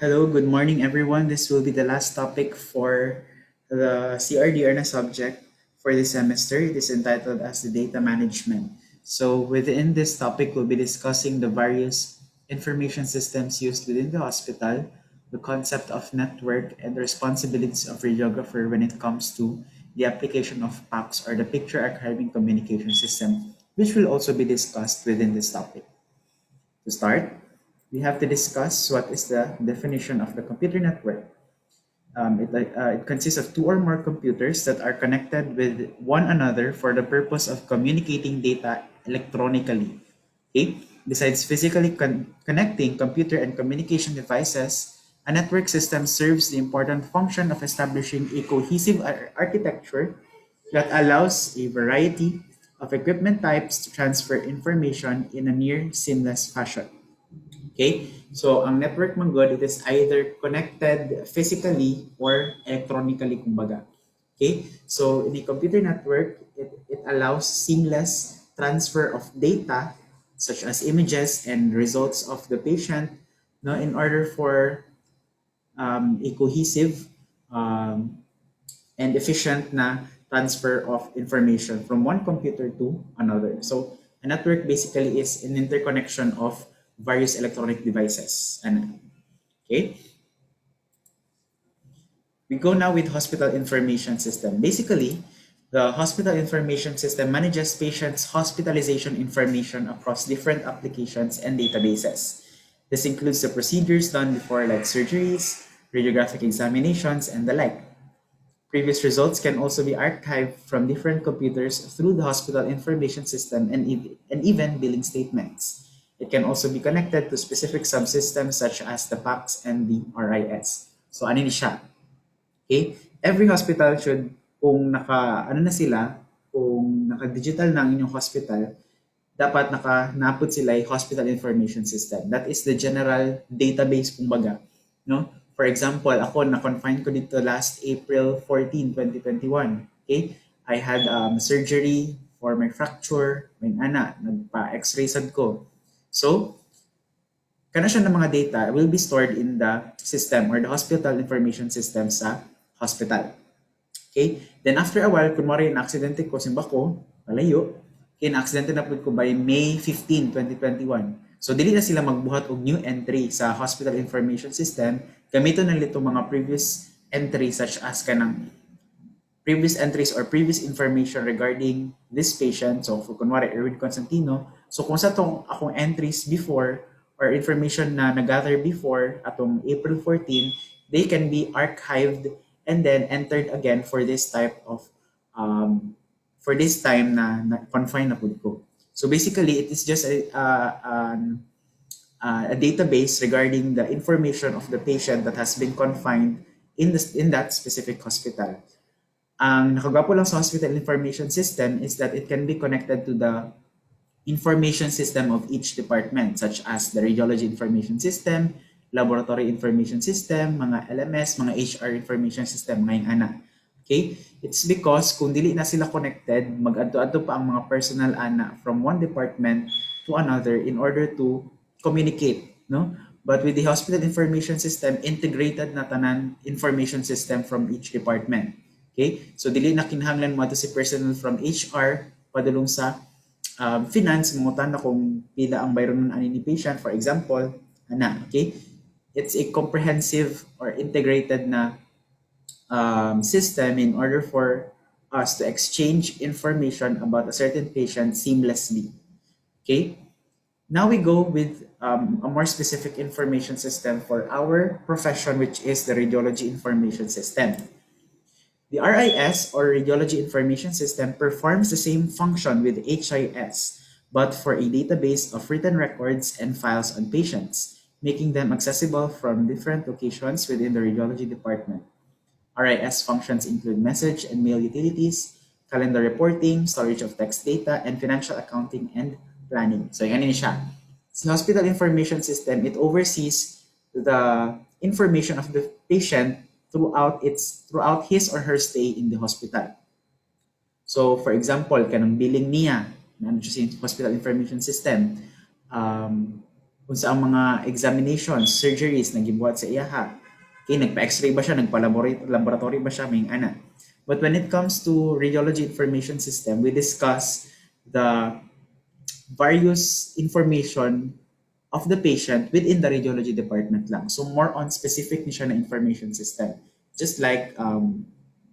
Hello, good morning everyone. This will be the last topic for the crdr na subject for this semester. It is entitled as the data management. So within this topic, we'll be discussing the various information systems used within the hospital, the concept of network, and the responsibilities of radiographer when it comes to the application of PACS or the picture archiving communication system, which will also be discussed within this topic. To start, we have to discuss what is the definition of the computer network. It consists of two or more computers that are connected with one another for the purpose of communicating data electronically. Okay? Besides physically connecting computer and communication devices, a network system serves the important function of establishing a cohesive architecture that allows a variety of equipment types to transfer information in a near seamless fashion. Okay? So, ang network man good, it is either connected physically or electronically, kumbaga. Okay? So, in a computer network, it allows seamless transfer of data such as images and results of the patient no, in order for a cohesive um, and efficient na transfer of information from one computer to another. So a network basically is an interconnection of various electronic devices. And okay, we go now with hospital information system. Basically, the hospital information system manages patients' hospitalization information across different applications and databases. This includes the procedures done before like surgeries, radiographic examinations, and the like. Previous results can also be archived from different computers through the hospital information system and even billing statements. It can also be connected to specific subsystems such as the PACS and the RIS. So ano ni siya? Okay? Every hospital should, kung naka-digital na ang inyong hospital, dapat naput sila ay hospital information system. That is the general database kumbaga. No? For example, ako na-confine ko dito last April 14, 2021. Okay? I had surgery for my fracture, may ana, nagpa-x-ray sad ko. So, kana siya ng mga data will be stored in the system or the hospital information system sa hospital. Okay? Then after a while, kunwari na-aksidente ko, simba ko, malayo, okay, na-aksidente na po ko by May 15, 2021. So, dili na sila magbuhat og new entry sa hospital information system. Gamiton na nila mga previous entries such as kanang previous entries or previous information regarding this patient. So, for kunwari, Erwin Constantino. So, kung sa itong akong entries before or information na nag-gather before atong April 14, they can be archived and then entered again for this type of for this time na confine na po ko. So basically, it is just a database regarding the information of the patient that has been confined in that specific hospital. Ang nakagapo lang sa hospital information system is that it can be connected to the information system of each department such as the radiology information system, laboratory information system, mga LMS, mga HR information system, mga ana. Okay? It's because kung dili na sila connected, mag-adto-adto pa ang mga personal ana from one department to another in order to communicate, no? But with the hospital information system, integrated na tanan information system from each department. Okay? So dili na kinahanglan mo to si personnel from HR padulong sa finance, mangutan na kung pila ang bayron ani ni patient, for example, ana, okay? It's a comprehensive or integrated na system in order for us to exchange information about a certain patient seamlessly. Okay? Now we go with a more specific information system for our profession, which is the radiology information system. The RIS or Radiology Information System performs the same function with HIS, but for a database of written records and files on patients, making them accessible from different locations within the radiology department. RIS functions include message and mail utilities, calendar reporting, storage of text data, and financial accounting and planning. So, yan siya. Sa Hospital Information System, it oversees the information of the patient throughout his or her stay in the hospital. So, for example, kanang billing niya, na sa hospital information system, kung sa ang mga examinations, surgeries na gibuhat sa iyaha. Okay, nagpa-x-ray ba siya, nagpa-laboratory ba siya, may ana. But when it comes to radiology information system, we discuss the various information of the patient within the radiology department lang. So more on specific ni siya na information system. Just like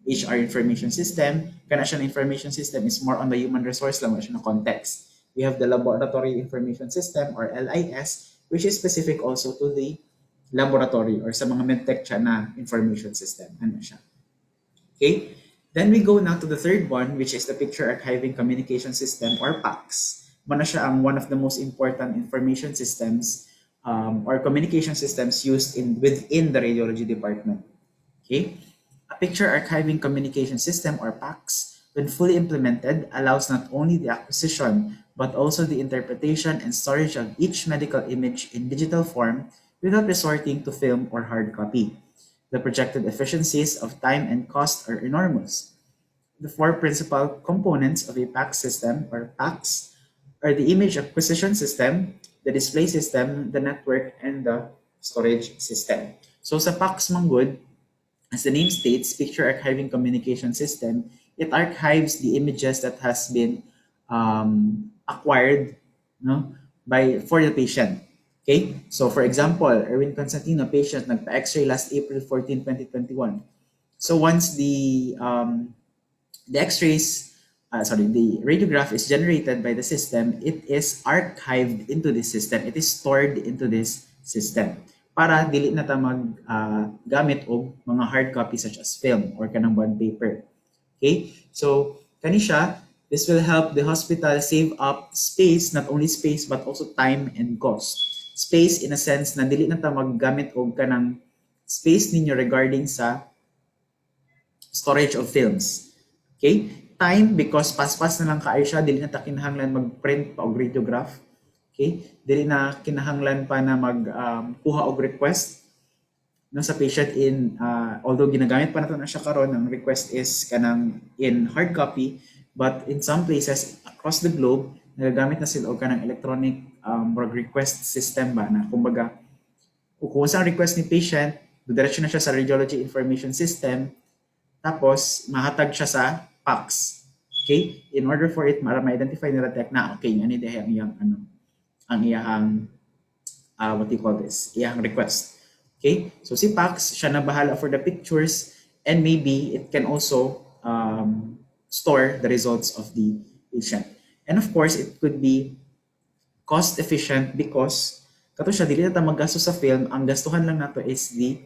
HR information system, kana siya na information system is more on the human resource lang, wala siya na context. We have the laboratory information system or LIS, which is specific also to the laboratory or sa mga medtech siya na information system. Ano siya? Okay? Then we go now to the third one, which is the Picture Archiving Communication System or PACS. Mana siya ang one of the most important information systems or communication systems used within the radiology department. Okay? A Picture Archiving Communication System or PACS, when fully implemented, allows not only the acquisition but also the interpretation and storage of each medical image in digital form without resorting to film or hard copy. The projected efficiencies of time and cost are enormous. The four principal components of a PACS system or PACS are the image acquisition system, the display system, the network, and the storage system. So sa PACS manggod, as the name states, Picture Archiving Communication System, it archives the images that has been acquired, no, for the patient. Okay? So for example, Erwin Constantino, patient, nagpa-X-ray last April 14, 2021. So once the X-rays, the radiograph is generated by the system, it is archived into this system. It is stored into this system para dili na ta gamit og mga hard copy such as film or kanang bond paper. Okay? So kani siya, this will help the hospital save up space, not only space but also time and cost. Space in a sense na dili na ta maggamit og kanang space ninyo regarding sa storage of films. Okay? Time because paspas na lang kaayo siya, dili na ta kinahanglan mag-print pa og radiograph. Okay? Dili na kinahanglan pa na kuha og request no sa patient in although ginagamit pa nato na siya karon, ang request is kanang in hard copy, but in some places across the globe nagagamit na sila og kanang electronic request system ba na kumbaga kung sa request ni patient, diretso na siya sa radiology information system, tapos mahatag siya sa PACS. Okay? In order for it ma-identify nila tech na okay, ano dahil ang iyang what do you call this? Iyang request. Okay? So si PACS, siya na bahala for the pictures and maybe it can also store the results of the patient. And of course, it could be cost efficient because kato siya, dili na ta maggasto sa film, ang gastuhan lang nato is the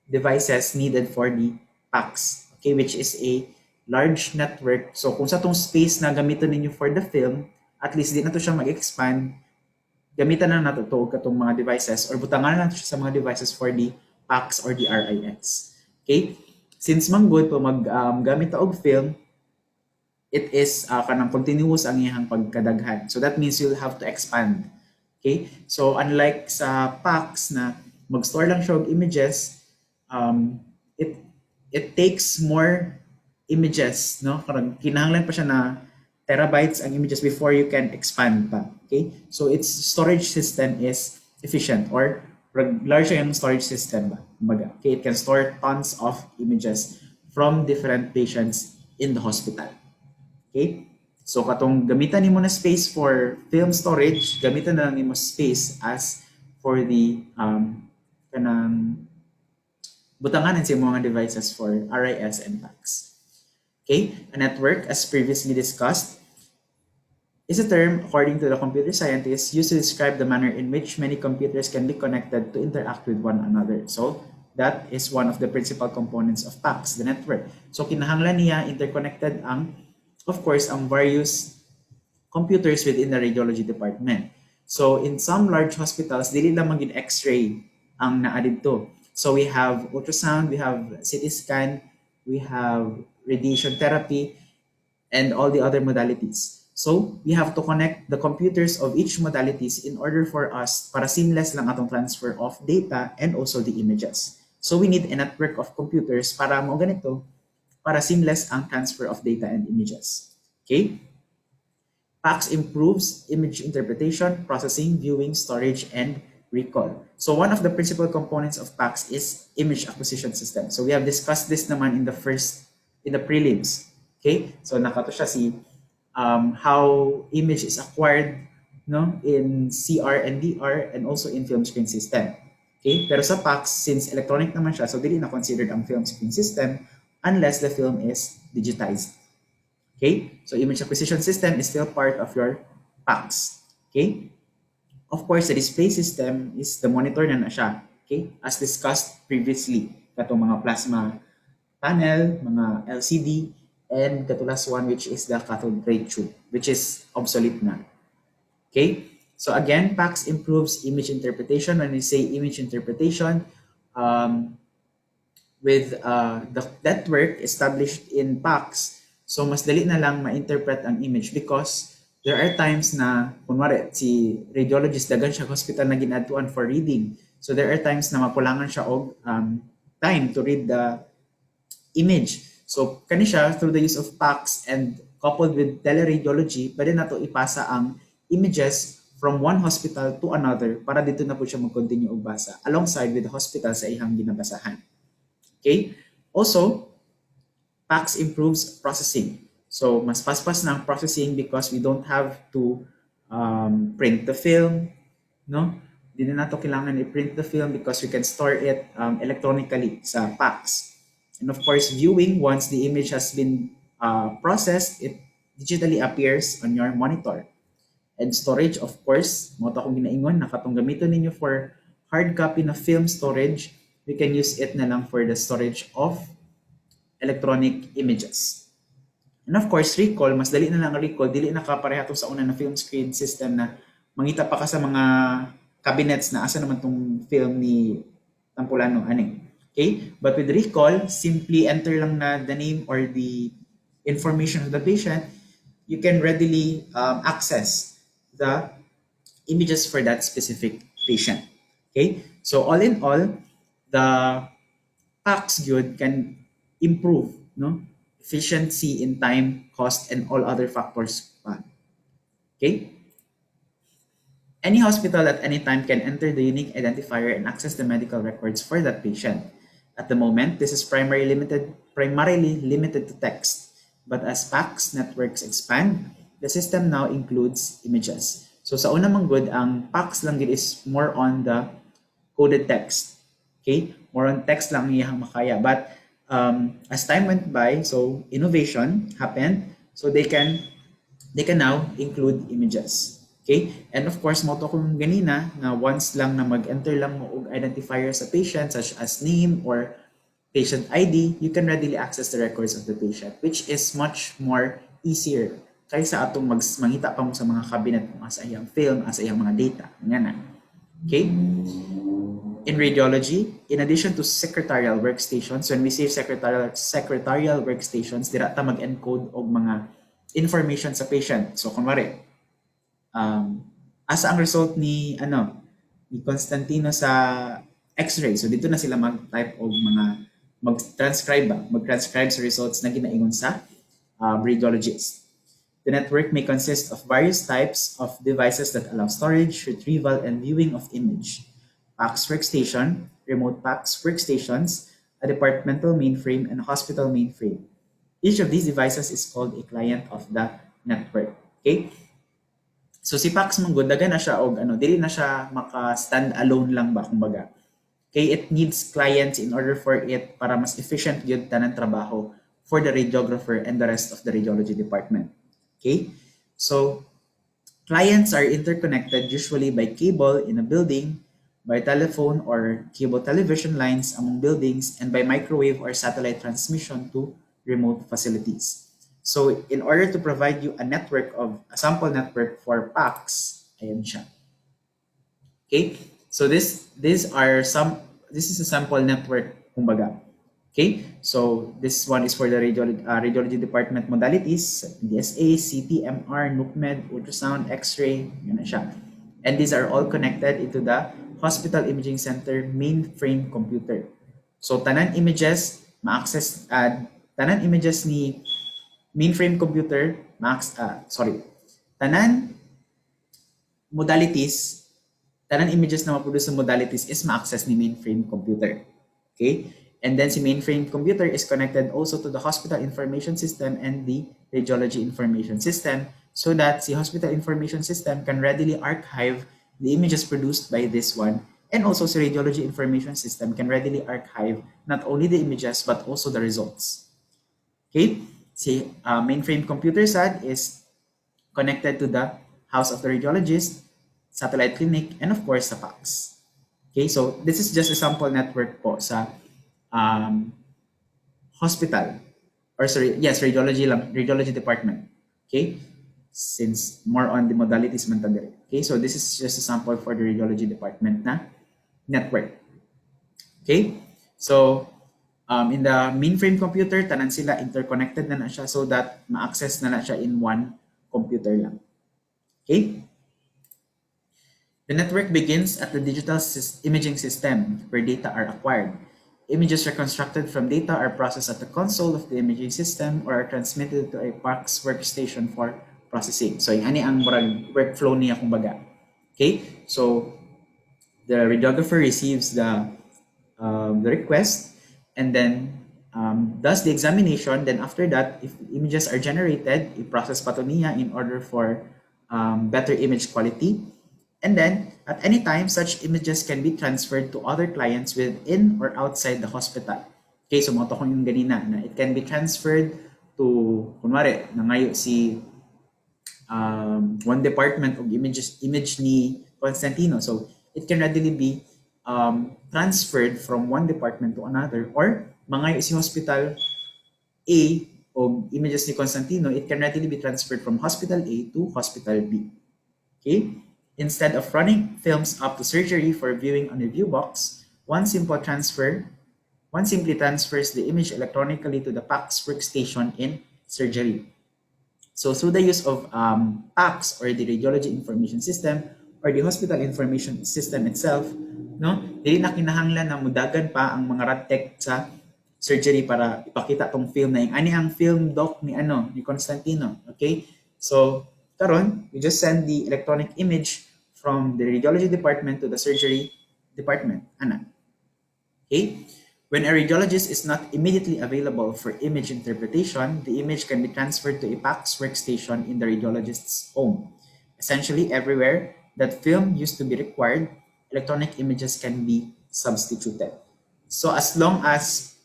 devices needed for the PACS. Okay, which is a large network. So kung sa tong space na gamiton ninyo for the film, at least di na to siya mag-expand, gamitan na nato to katong mga devices or butangan na nato siya sa mga devices for the PACS or the RIX. Okay? Since manggod po gamit ta og film, it is kanang continuous ang iyang pagkadaghan. So that means you'll have to expand. Okay? So unlike sa PACS na mag-store lang siya og images, it takes more images, no? Karang kinahanglan pa siya na terabytes ang images before you can expand pa. Okay? So its storage system is efficient or large yung storage system ba? Okay, it can store tons of images from different patients in the hospital. Okay? So katong gamitan nimo na space for film storage, gamitan na lang nimo space as for the kanang butanganan sa mga devices for RIS and PACS. Okay? A network, as previously discussed, is a term, according to the computer scientists, used to describe the manner in which many computers can be connected to interact with one another. So, that is one of the principal components of PACS, the network. So, kinahanglan niya interconnected of course, ang various computers within the radiology department. So, in some large hospitals, dili lang maging X-ray ang naadid to. So, we have ultrasound, we have CT scan, we have radiation therapy, and all the other modalities. So, we have to connect the computers of each modalities in order for us para seamless lang atong transfer of data and also the images. So, we need a network of computers para mo ganito, para seamless ang transfer of data and images. Okay? PACS improves image interpretation, processing, viewing, storage, and recall. So one of the principal components of PACS is image acquisition system. So we have discussed this naman in the prelims. Okay? So nakato siya si how image is acquired no in CR and DR and also in film screen system. Okay? Pero sa PACS, since electronic naman siya, so dili na considered ang film screen system unless the film is digitized. Okay? So image acquisition system is still part of your PACS. Okay? Of course, the display system is the monitor na siya. Okay? As discussed previously, katong mga plasma panel, mga LCD, and the last one which is the cathode ray tube, which is obsolete na. Okay? So again, PACS improves image interpretation. When we say image interpretation, with the network established in PACS, so mas dali na lang ma-interpret ang image because there are times na, kunwari, si radiologist, dagan siya hospital na ginadtuan for reading. So there are times na makulangan siya og time to read the image. So kani siya, through the use of PACS and coupled with teleradiology, pwede na to ipasa ang images from one hospital to another para dito na po siya mag-continue og basa alongside with the hospital sa ihang ginabasahan. Okay? Also, PACS improves processing. So, mas paspas na ang processing because we don't have to print the film, no? Hindi na nato kailangan i-print the film because we can store it electronically sa PACS. And of course, viewing, once the image has been processed, it digitally appears on your monitor. And storage, of course, mo to akong ginaingon, nakatong gamiton ninyo for hard copy na film storage, we can use it na lang for the storage of electronic images. And of course, recall, mas dali na lang recall, dili na kapareha to sa una na film screen system na mangita pa ka sa mga cabinets na asa naman tong film ni Tampulano, aning. Okay? But with recall, simply enter lang na the name or the information of the patient, you can readily access the images for that specific patient. Okay? So all in all, the PACS good can improve no efficiency in time, cost, and all other factors. Okay? Any hospital at any time can enter the unique identifier and access the medical records for that patient. At the moment, this is primarily limited to text. But as PACS networks expand, the system now includes images. So sa una mang good, ang PACS lang gid is more on the coded text. Okay? More on text lang iyang makaya. But as time went by, so innovation happened. So they can now include images. Okay? And of course, mo to kung ganina na once lang na mag-enter lang mo og identifier sa patient such as name or patient ID, you can readily access the records of the patient, which is much more easier kaysa atong mangita pa mo sa mga cabinet kung asa iyang film, asa iyang mga data. Nga na. Okay? In radiology, in addition to secretarial workstations, when we say secretarial workstations, dira ta mag-encode og mga information sa patient. So, kunwari, asa ang result ni Constantino sa X-ray. So dito na sila mag-type og mga mag-transcribe sa results na ginaingon sa radiologist. The network may consist of various types of devices that allow storage, retrieval, and viewing of image. PACS workstation, remote PACS workstations, a departmental mainframe, and a hospital mainframe. Each of these devices is called a client of the network. Okay? So si PACS mong daga na siya og dili na siya maka-stand alone lang ba kumbaga. Okay, it needs clients in order for it para mas efficient gyud tanan trabaho for the radiographer and the rest of the radiology department. Okay? So clients are interconnected usually by cable in a building, by telephone or cable television lines among buildings, and by microwave or satellite transmission to remote facilities. So in order to provide you a sample network for PACS, ayan siya. Okay? So this is a sample network kumbaga. Okay? So this one is for the radiology department modalities, DSA, CT, MR, NUCMED, ultrasound, X-ray, yun na siya. And these are all connected into the Hospital Imaging Center mainframe computer. So tanan images ni mainframe computer, tanan modalities Tanang images na maproduce sa modalities is ma-access ni mainframe computer. Okay? And then si mainframe computer is connected also to the hospital information system and the radiology information system so that si hospital information system can readily archive the images produced by this one, and also si radiology information system can readily archive not only the images but also the results. Okay? Si mainframe computer SAD is connected to the house of the radiologist, satellite clinic, and of course sa PACS. Okay, so this is just a sample network po sa um, hospital, or sorry, yes, radiology lang, radiology department. Okay, since more on the modalities man ta dire. Okay, so this is just a sample for the radiology department na network. Okay, so in the mainframe computer, tanan sila interconnected na siya so that ma-access na siya in one computer lang. Okay. The network begins at the digital imaging system where data are acquired. Images reconstructed from data are processed at the console of the imaging system or are transmitted to a PACS workstation for processing. So, yung ani ang workflow niya kumbaga. Okay? So, the radiographer receives the request and then does the examination. Then after that, if images are generated, i-process pa to niya in order for better image quality. And then, at any time, such images can be transferred to other clients within or outside the hospital. Okay, so moto ko yung ganina na it can be transferred to, kunwari, nangayo si one department of image ni Constantino. So, it can readily be transferred from one department to another, or mangayo si hospital A o images ni Constantino, it can readily be transferred from hospital A to hospital B. Okay? Instead of running films up to surgery for viewing on a view box, one simply transfers the image electronically to the PACS workstation in surgery. So through the use of PACS, or the radiology information system, or the hospital information system itself, no, dili na kinahanglan na mudagan pa ang mga radtech sa surgery para ipakita tong film na yung ani ang film doc ni ni Constantino. Okay? So karon, we just send the electronic image from the radiology department to the surgery department. Okay? When a radiologist is not immediately available for image interpretation, the image can be transferred to a PACS workstation in the radiologist's home. Essentially, everywhere that film used to be required, electronic images can be substituted. So as long as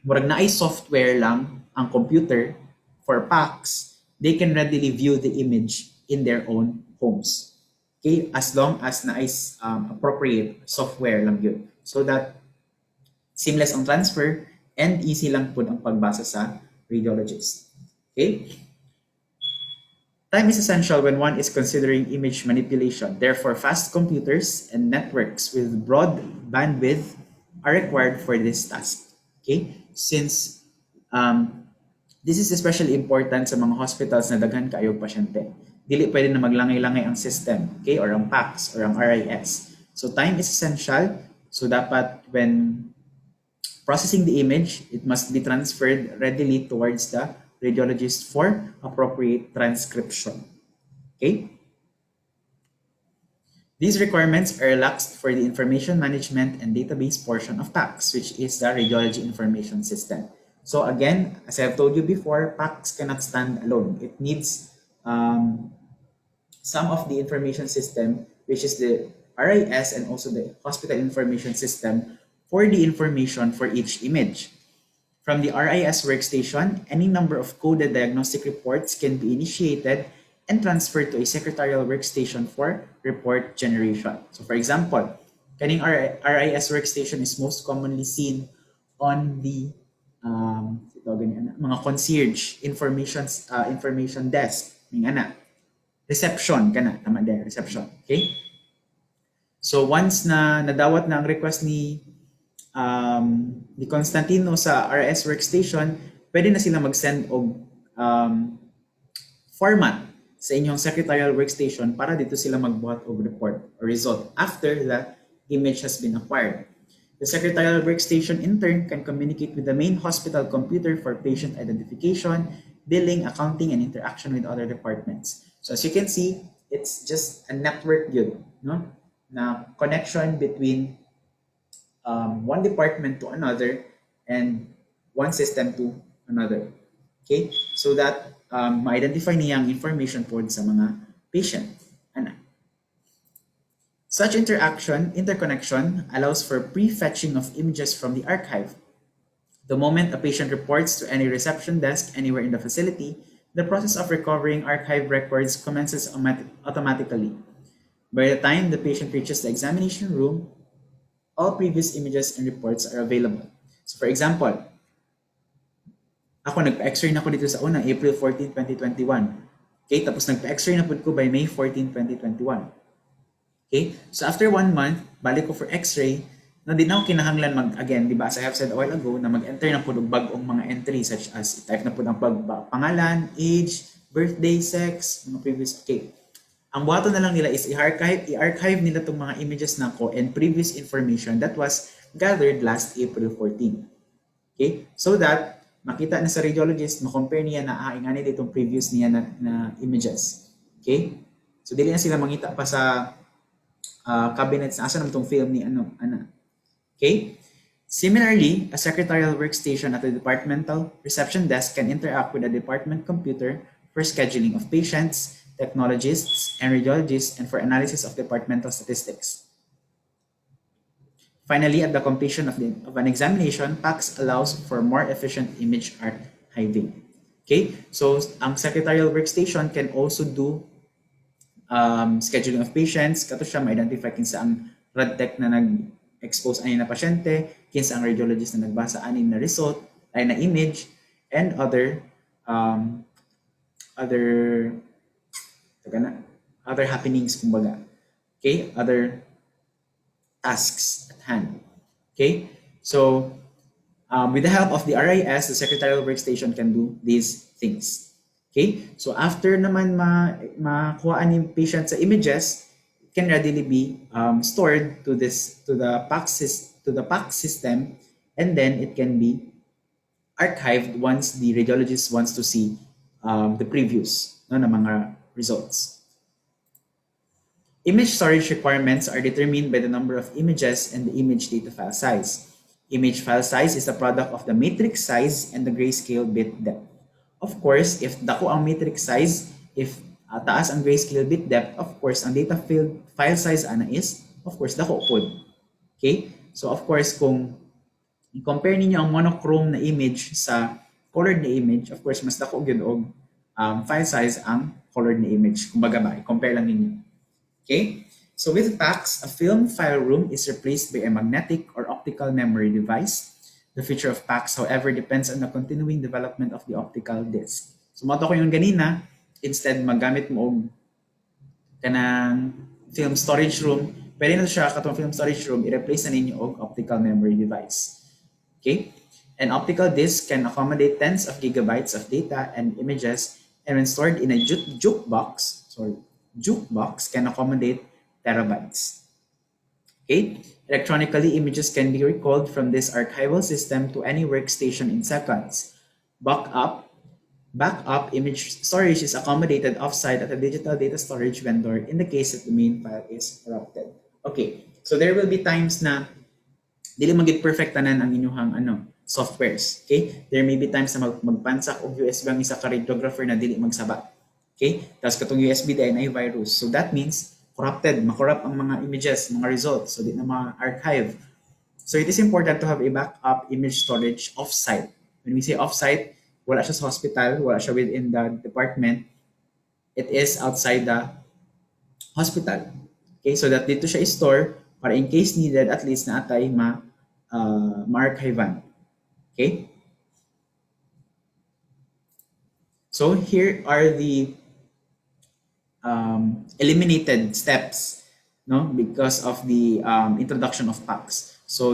murag na ay software lang ang computer for PACS, they can readily view the image in their own homes. Okay, as long as na is appropriate software lang yun. So that seamless ang transfer and easy lang po ang pagbasa sa radiologist. Okay? Time is essential when one is considering image manipulation. Therefore, fast computers and networks with broad bandwidth are required for this task. Okay? Since this is especially important sa mga hospitals na daghan kaayo pasyente. Dili pwede na maglangay-langay ang system, okay, or ang PACS or ang RIS. So time is essential. So dapat when processing the image, it must be transferred readily towards the radiologist for appropriate transcription. Okay? These requirements are relaxed for the information management and database portion of PACS, which is the radiology information system. So again, as I have told you before, PACS cannot stand alone. It needs some of the information system, which is the RIS and also the hospital information system for the information for each image. From the RIS workstation, any number of coded diagnostic reports can be initiated and transferred to a secretarial workstation for report generation. So for example, kaning RIS workstation is most commonly seen on the mga concierge information desk, reception kana tama din, reception. Okay? So once na nadawat na ang request ni Constantino sa RS workstation, pwede na sila mag-send og format sa inyong secretarial workstation para dito sila magbuhat og report or result after the image has been acquired. The secretarial workstation in turn can communicate with the main hospital computer for patient identification, billing, accounting, and interaction with other departments. So as you can see, it's just a network view, no? na connection between one department to another and one system to another. Okay? So that ma-identify niya ang information po sa mga patient. Ana. Such interconnection allows for pre-fetching of images from the archive. The moment a patient reports to any reception desk anywhere in the facility, the process of recovering archive records commences automatically. By the time the patient reaches the examination room, all previous images and reports are available. So for example, ako nagpa-x-ray na ako dito sa una, April 14, 2021. Okay, tapos nagpa-x-ray na po ko by May 14, 2021. Okay, so after 1 month, balik ko for x-ray, na di na ako kinahanglan again, di ba, as I have said a while ago, na mag-enter na po ng bagong mga entries such as type na po ng pangalan, age, birthday, sex, mga previous, okay. Ang buhaton na lang nila is i-archive nila itong mga images na ko and previous information that was gathered last April 14. Okay? So that makita na sa radiologist, ma-compare niya na nga nila itong previous niya na images. Okay? So dili na sila mangita pa sa cabinets na asa naman itong film ni ano. Okay? Similarly, a secretarial workstation at the departmental reception desk can interact with a department computer for scheduling of patients, technologists, and radiologists, and for analysis of departmental statistics. Finally, at the completion of an examination, PACS allows for more efficient image archiving. Okay, so ang secretarial workstation can also do scheduling of patients, kato siya ma-identify kinsa ang radtech na nag-expose ani na pasyente, kinsa ang radiologist na nagbasa ani na result, ay na image, and other happenings, kumbaga. Okay, other tasks at hand. Okay, so with the help of the RIS, the secretarial workstation can do these things. Okay, so after naman makuha ni patient sa images, it can readily be stored to the PACS system, and then it can be archived once the radiologist wants to see the previews na mga results. Image storage requirements are determined by the number of images and the image data file size. Image file size is a product of the matrix size and the grayscale bit depth. Of course, if dako ang matrix size, if taas ang grayscale bit depth, of course, ang data file size ana is, of course, dako pod. Okay? So, of course, kung i-compare ninyo ang monochrome na image sa colored na image, of course, mas dako gyud og file size ang colored na image. Kumbaga ba, i-compare lang ninyo. Okay? So with PACS, a film file room is replaced by a magnetic or optical memory device. The feature of PACS, however, depends on the continuing development of the optical disc. So mato ko yung ganina, instead magamit mo og kanang film storage room, pwede na siya katong film storage room, i-replace na ninyo og optical memory device. Okay? An optical disc can accommodate tens of gigabytes of data and images, and when stored in a jukebox can accommodate terabytes. Okay? Electronically, images can be recalled from this archival system to any workstation in seconds. Backup image storage is accommodated offsite at a digital data storage vendor in the case that the main file is corrupted. Okay, so there will be times na dili magit perfect tanan ang inyuhang softwares. Okay? There may be times na magpansak og USB ang isa ka radiographer na dili magsaba. Okay? Tapos katong USB di ay virus. So that means ma-corrupt ang mga images, mga results. So di na ma-archive. So it is important to have a backup image storage offsite. When we say offsite, wala siya sa hospital, wala siya within the department. It is outside the hospital. Okay? So that dito siya i-store para in case needed, at least na atay ma-archivean. Okay? So here are the eliminated steps, no, because of the introduction of PACS. So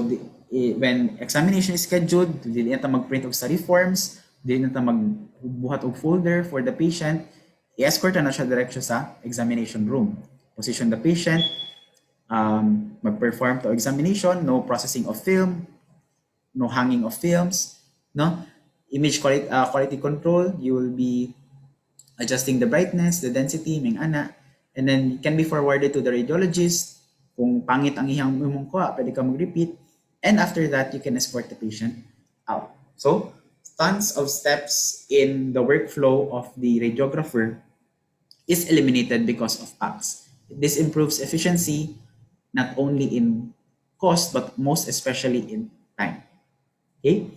when examination is scheduled, dili na ta mag-print og study forms, dili na ta magbuhat og folder for the patient, i-escort na siya diretso sa examination room. Position the patient, mag-perform to examination, no processing of film, no hanging of films, no image quality control. You will be adjusting the brightness, the density, and then it can be forwarded to the radiologist Kung pangit ang iyang imong kuha, pwede ka mag-repeat. And after that, you can escort the patient out. So, tons of steps in the workflow of the radiographer is eliminated because of PACS. This improves efficiency not only in cost but most especially in time. Okay?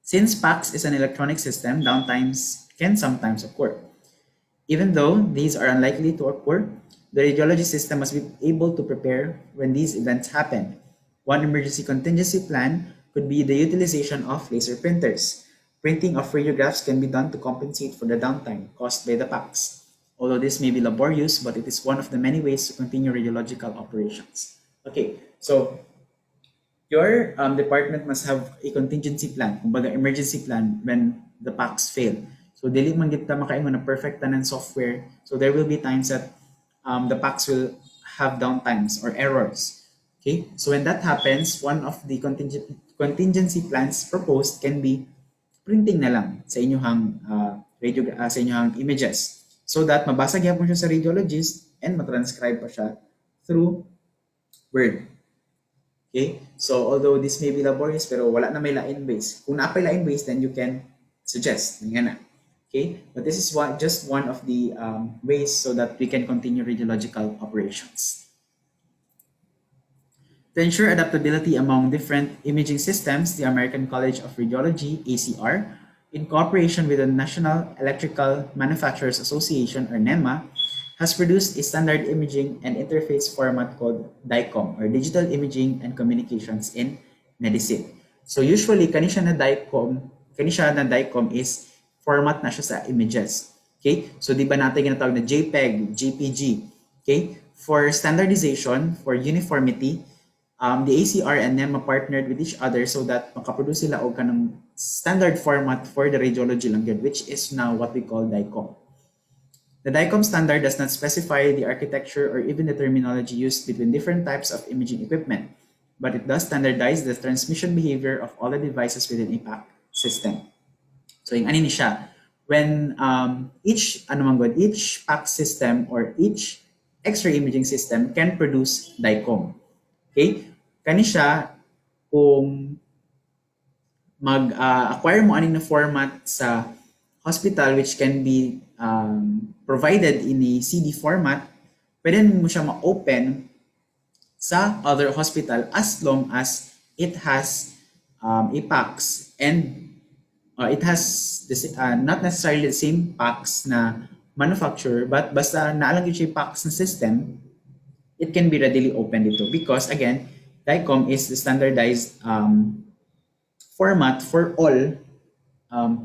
Since PACS is an electronic system, downtimes can sometimes occur. Even though these are unlikely to occur, the radiology system must be able to prepare when these events happen. One emergency contingency plan could be the utilization of laser printers. Printing of radiographs can be done to compensate for the downtime caused by the PACS. Although this may be laborious, but it is one of the many ways to continue radiological operations. Okay, so your department must have a contingency plan, kumbaga emergency plan when the packs fail. So dili man gid ta makaingon na perfect tanan software. So there will be times that the packs will have downtimes or errors. Okay? So when that happens, one of the contingency plans proposed can be printing na lang sa inyong sa inyong images so that mabasa gyapon siya sa radiologist and matranscribe pa siya through Word. Okay? So although this may be laborious pero wala na may line base. Kung naapay line base, then you can suggest. Nga na. Okay? But this is just one of the ways so that we can continue radiological operations. To ensure adaptability among different imaging systems, the American College of Radiology, ACR, in cooperation with the National Electrical Manufacturers Association, or NEMA, has produced a standard imaging and interface format called DICOM, or Digital Imaging and Communications in Medicine. So usually, kani siya na DICOM is format na siya sa images. Okay? So di ba natin ginatawag na JPEG, JPG. Okay? For standardization, for uniformity, the ACR and NEMA partnered with each other so that makaproduce sila og kanang standard format for the radiology lang yun, which is now what we call DICOM. The DICOM standard does not specify the architecture or even the terminology used between different types of imaging equipment, but it does standardize the transmission behavior of all the devices within a PAC system. So yung ani ni siya, when each PAC system or each X-ray imaging system can produce DICOM. Okay? Kani siya kung mag-acquire mo aning na format sa hospital which can be provided in a CD format, pwede mo siya ma-open sa other hospital as long as it has a PACS and it has not necessarily the same PACS na manufacturer, but basta naalang yun siya PACS na system, it can be readily opened dito because again, DICOM is the standardized format for all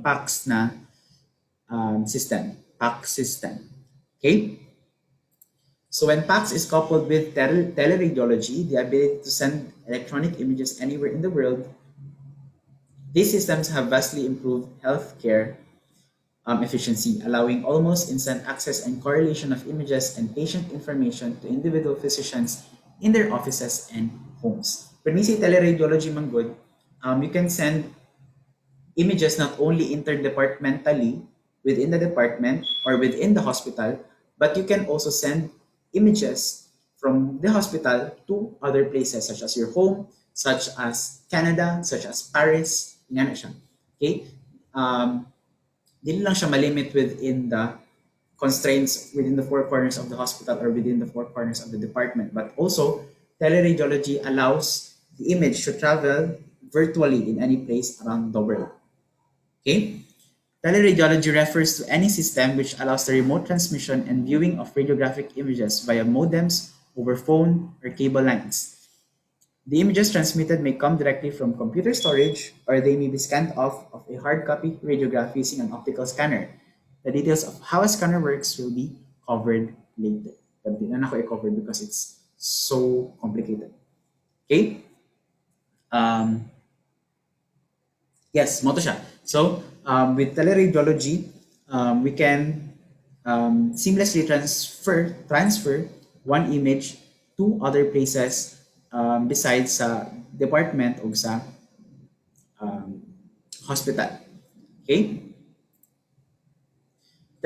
PACS na system, PACS system. Okay? So when PACS is coupled with teleradiology, the ability to send electronic images anywhere in the world, these systems have vastly improved healthcare efficiency, allowing almost instant access and correlation of images and patient information to individual physicians in their offices and homes. When we say teleradiology, manggod, you can send images not only interdepartmentally within the department or within the hospital, but you can also send images from the hospital to other places such as your home, such as Canada, such as Paris. Nga na siya. Okay? Dili lang siya malimit within the constraints within the four corners of the hospital or within the four corners of the department, but also teleradiology allows the image to travel virtually in any place around the world. Okay? Teleradiology refers to any system which allows the remote transmission and viewing of radiographic images via modems, over phone, or cable lines. The images transmitted may come directly from computer storage or they may be scanned off of a hard copy radiograph using an optical scanner. The details of how a scanner works will be covered later. But di na ako i-cover because it's so complicated. Okay? Yes, mo to siya. So, with teleradiology, we can seamlessly transfer one image to other places besides sa department o sa hospital. Okay?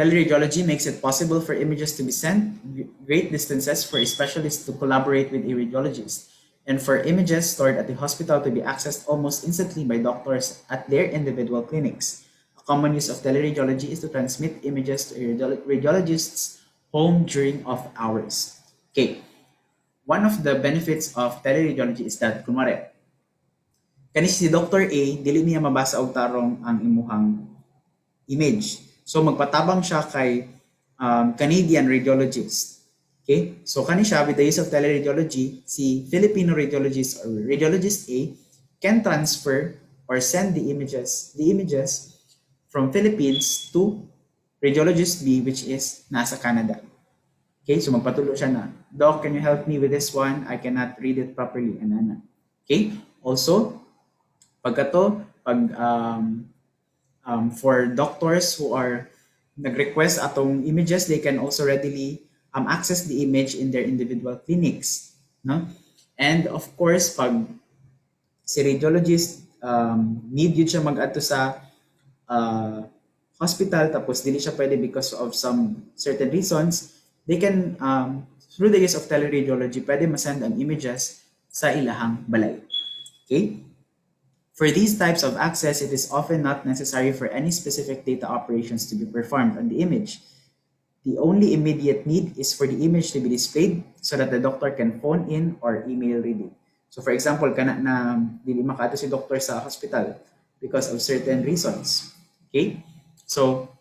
Teleradiology makes it possible for images to be sent great distances for a specialist to collaborate with a radiologist, and for images stored at the hospital to be accessed almost instantly by doctors at their individual clinics. A common use of teleradiology is to transmit images to a radiologist's home during off hours. Okay, one of the benefits of teleradiology is that, kunwari, kani si Dr. A, dili niya mabasa og tarong ang imuhang image. So magpatabang siya kay Canadian radiologist. Okay? So kani siya with the use of teleradiology, si Filipino radiologist or radiologist A can transfer or send the images from Philippines to radiologist B which is nasa Canada. Okay? So magpatulo siya na, Doc, can you help me with this one? I cannot read it properly. Anana. Okay? Also, pag for doctors who are nag-request atong images, they can also readily access the image in their individual clinics. No? And of course, pag si radiologist need yun siya mag-add to sa hospital tapos dili siya pwede because of some certain reasons, they can, through the use of teleradiology, pwede masend ang images sa ilahang balay. Okay? For these types of access, it is often not necessary for any specific data operations to be performed on the image. The only immediate need is for the image to be displayed so that the doctor can phone in or email reading. So for example, kana na dili makato si doctor sa hospital because of certain reasons. Okay? So,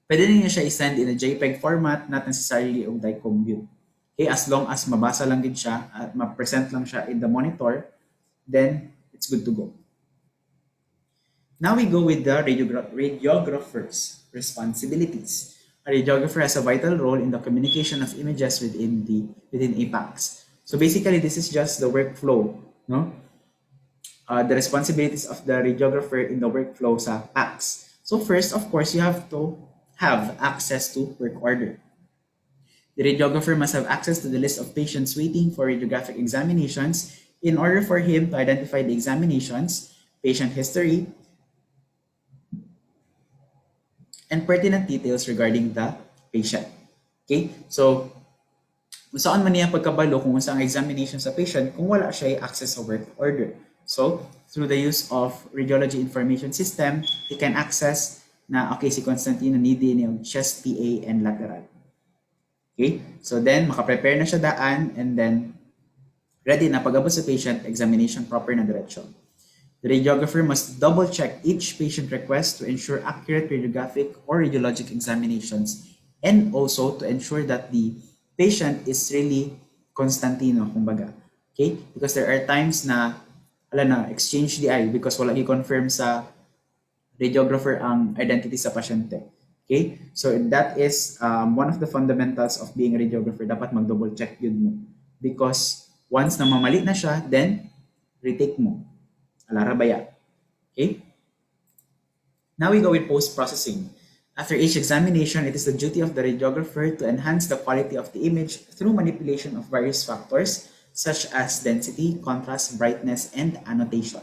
pwede niya siya i-send in a JPEG format, not necessarily og DICOM view. Okay? As long as mabasa lang din siya at ma-present lang siya in the monitor, then it's good to go. Now we go with the radiographer's responsibilities. A radiographer has a vital role in the communication of images within a PACS. So basically, this is just the workflow, no? The responsibilities of the radiographer in the workflow sa PACS. So first, of course, you have to have access to work order. The radiographer must have access to the list of patients waiting for radiographic examinations in order for him to identify the examinations, patient history, and pertinent details regarding the patient. Okay? So, saan man niya pagkabalo kung saan examination sa patient kung wala siya access sa work order. So, through the use of radiology information system, he can access na, okay, si Constantino need yung chest, PA, and lateral. Okay? So then, makaprepare na siya daan, and then, ready na pag-abot sa patient, examination proper na diretsyon. The radiographer must double-check each patient request to ensure accurate radiographic or radiologic examinations, and also to ensure that the patient is really Constantino, kumbaga. Okay? Because there are times na, exchange the eye because wala i-confirm sa radiographer ang identity sa pasyente. Okay? So that is one of the fundamentals of being a radiographer. Dapat mag-double-check yun mo. Because once na mamali na siya, then retake mo. Alarabaya. Okay? Now we go with post-processing. After each examination, it is the duty of the radiographer to enhance the quality of the image through manipulation of various factors such as density, contrast, brightness, and annotation.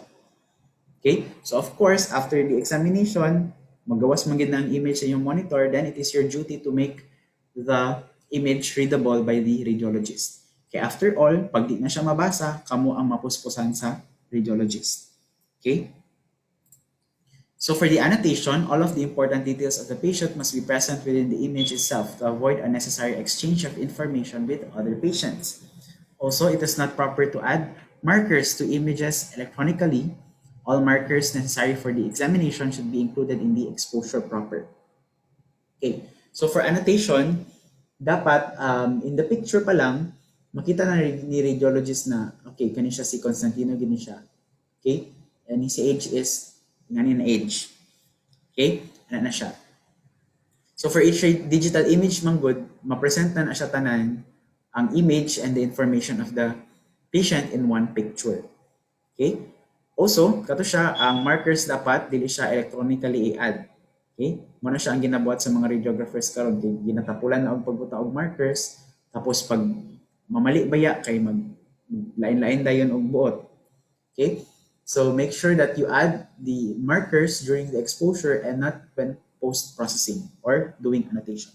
Okay? So of course, after the examination, magawas man gid ng image sa iyong monitor, then it is your duty to make the image readable by the radiologist. Okay, after all, pag di na siya mabasa, kamo ang mapuspusan sa radiologist. Okay? So for the annotation, all of the important details of the patient must be present within the image itself to avoid unnecessary exchange of information with other patients. Also, it is not proper to add markers to images electronically. All markers necessary for the examination should be included in the exposure proper. Okay, so for annotation, dapat in the picture pa lang, makita na ni radiologist na, okay, kani siya si Constantino, gini siya. Okay? And his age is, ngayon na age. Okay? Ano na siya. So for each digital image man good, mapresent na siya tanan ang image and the information of the patient in one picture. Okay? Also, kato siya, ang markers dapat dili siya electronically i-add. Okay? Muna siya ang ginabuhat sa mga radiographers karon, ginatapulan na og pagbuta og markers, tapos pag mamali baya kay mag lain-lain dayon og buot. Okay? So make sure that you add the markers during the exposure and not when post-processing or doing annotation.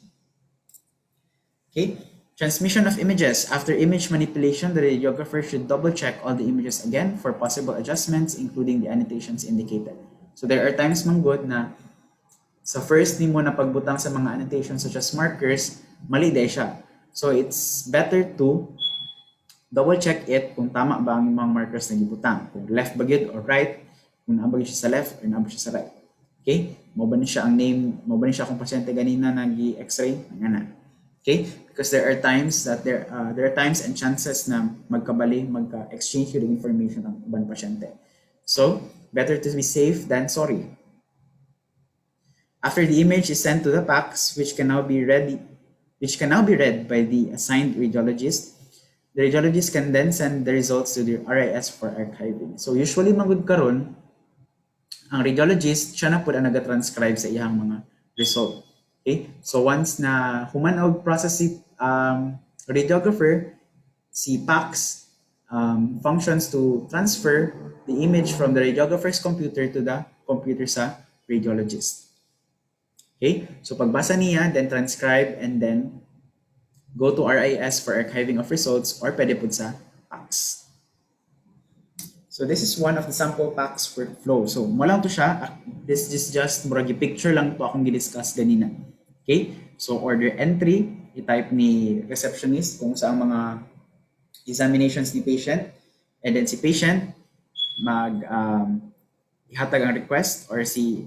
Okay, transmission of images. After image manipulation, the radiographer should double check all the images again for possible adjustments, including the annotations indicated. So there are times man good na sa first ni mo na pagbutang sa mga annotations such as markers, mali day siya. So it's better to double check it kung tama ba ang mga markers na gibutang. Kung left ba gid or right, kung naabag siya sa left or naabag siya sa right. Okay? Mo ba ni siya ang name, mo ba ni siya kung pasyente ganina nag-x-ray, ngana. Okay? Because there are times that there are times and chances na magkabali, magka-exchange yung information ng ibang pasyente. So, better to be safe than sorry. After the image is sent to the PACS, which can now be read by the assigned radiologist, the radiologist can then send the results to the RIS for archiving. So usually magud karon ang radiologist siya na pud ang naga-transcribe sa iyang mga result. Okay? So once na human og process si radiographer, si PACS functions to transfer the image from the radiographer's computer to the computer sa radiologist. Okay? So pagbasa niya, then transcribe, and then go to RIS for archiving of results or pwede po sa PACS. So this is one of the sample PACS workflow. So mo lang to siya. This is just murag picture lang to akong gi-discuss ganina. Okay? So order entry, i-type ni receptionist kung sa mga examinations ni patient, and then si patient ihatag ang request, or si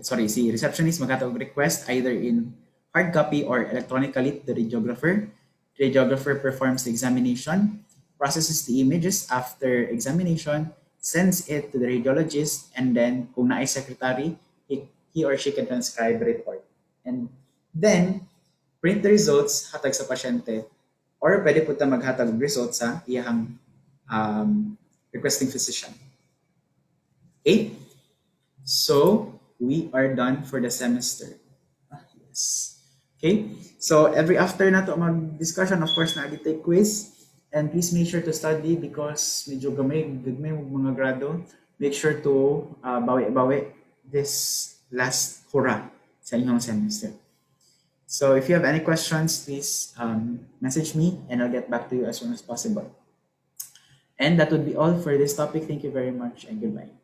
receptionist maghatag ang request either in hard copy or electronically to the radiographer. The radiographer performs the examination, processes the images after examination, sends it to the radiologist, and then kung naay secretary, he or she can transcribe the report. And then, print the results, hatag sa pasyente, or pwede po ta maghatag ng results sa iyang requesting physician. Okay? So, we are done for the semester. Yes. Okay? So, every after na to mag-discussion, of course, na-take quiz. And please make sure to study because medyo gamay mga grado. Make sure to bawi-bawi this last hura sa inyong semester. So, if you have any questions, please message me and I'll get back to you as soon as possible. And that would be all for this topic. Thank you very much and goodbye.